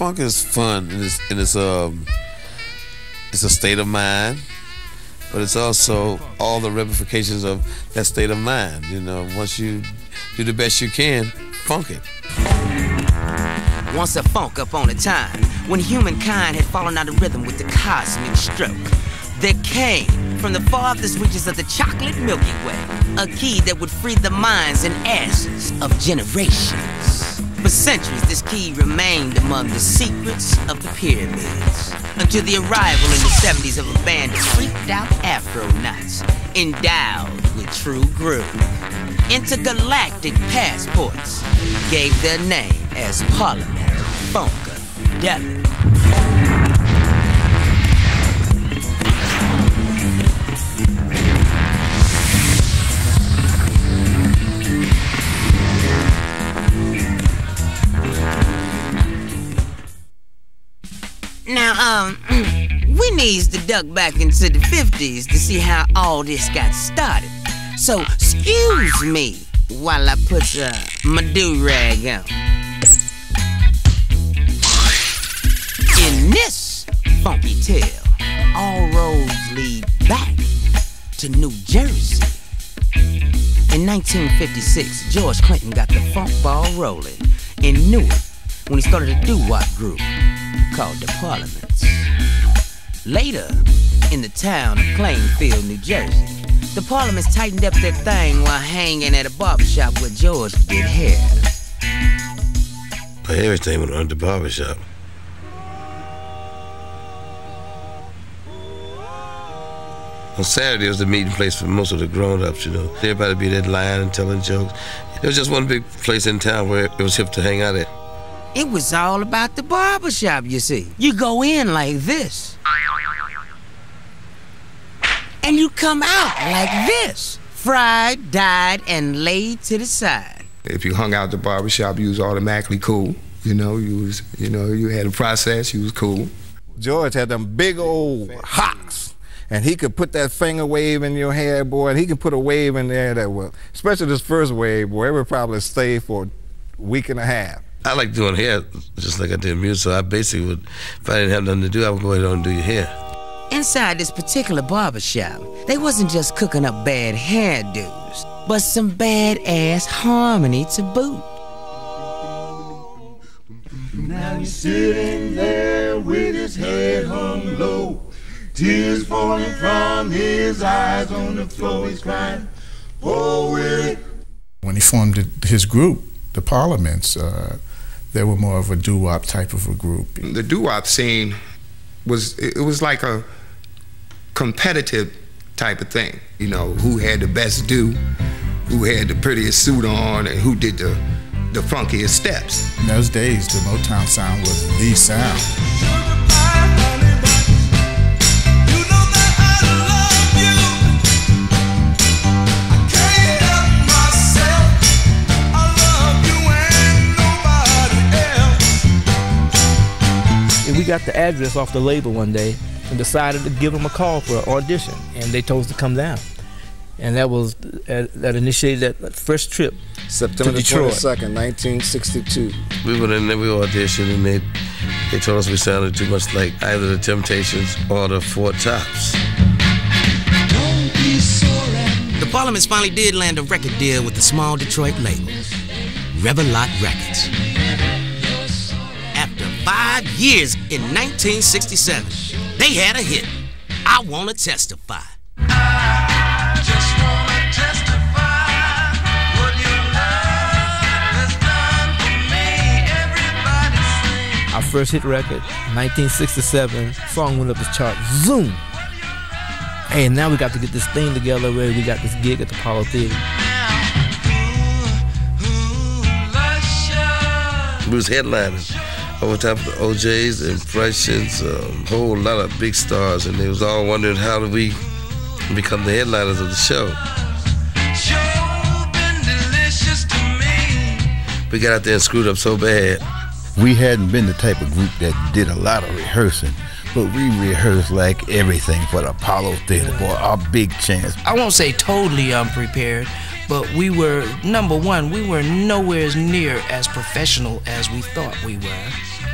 Funk is fun, and it's a state of mind, but it's also all the ramifications of that state of mind. You know, once you do the best you can, funk it. Once a funk upon a time, when humankind had fallen out of rhythm with the cosmic stroke, there came from the farthest reaches of the chocolate Milky Way a key that would free the minds and asses of generations. For centuries, this key remained among the secrets of the pyramids, until the arrival in the 70s of a band of freaked-out Afro-Nuts endowed with true groove. Intergalactic passports gave their name as Parliment Funkadelic. Now, we needs to duck back into the 50s to see how all this got started. So, excuse me while I put my do-rag on. In this funky tale, all roads lead back to New Jersey. In 1956, George Clinton got the funk ball rolling and knew it when he started a doo-wop group called the Parliments. Later, in the town of Plainfield, New Jersey, the Parliments tightened up their thing while hanging at a barbershop where George did hair. Everything went on at the barbershop. On Saturday, it was the meeting place for most of the grown-ups, you know. Everybody be there lying and telling jokes. It was just one big place in town where it was hip to hang out at. It was all about the barbershop, you see. You go in like this, and you come out like this. Fried, dyed, and laid to the side. If you hung out at the barbershop, you was automatically cool. You know, you had a process, you was cool. George had them big old hocks, and he could put that finger wave in your hair, boy, and he could put a wave in there that would, especially this first wave, boy, it would probably stay for a week and a half. I like doing hair just like I did music, so I basically would, if I didn't have nothing to do, I would go ahead and do your hair. Inside this particular barbershop, they wasn't just cooking up bad hairdos, but some badass harmony to boot. Now he's sitting there with his head hung low, tears falling from his eyes on the floor, he's crying, "Oh, Willie." When he formed his group, the Parliments, they were more of a doo-wop type of a group. The doo-wop scene was like a competitive type of thing. You know, who had the best do, who had the prettiest suit on, and who did the funkiest steps. In those days, the Motown sound was the sound. We got the address off the label one day and decided to give them a call for an audition, and they told us to come down. And that initiated that first trip September to Detroit. 22nd, 1962. We went in there, we auditioned, and they told us we sounded too much like either the Temptations or the Four Tops. The Parliments finally did land a record deal with the small Detroit label, Rebel-Lot Records. After 5 years in 1967, they had a hit, I Wanna Testify. I just wanna testify what your love has done for me. Everybody sing. Our first hit record, 1967, song went up the chart, zoom. Hey, and now we got to get this thing together where we got this gig at the Apollo Theater. We was headlining over top of the OJs, the Impressions, a whole lot of big stars, and they was all wondering how do we become the headliners of the show. We got out there and screwed up so bad. We hadn't been the type of group that did a lot of rehearsing, but we rehearsed like everything for the Apollo Theater, boy, our big chance. I won't say totally unprepared, but we were, number one, we were nowhere near as professional as we thought we were.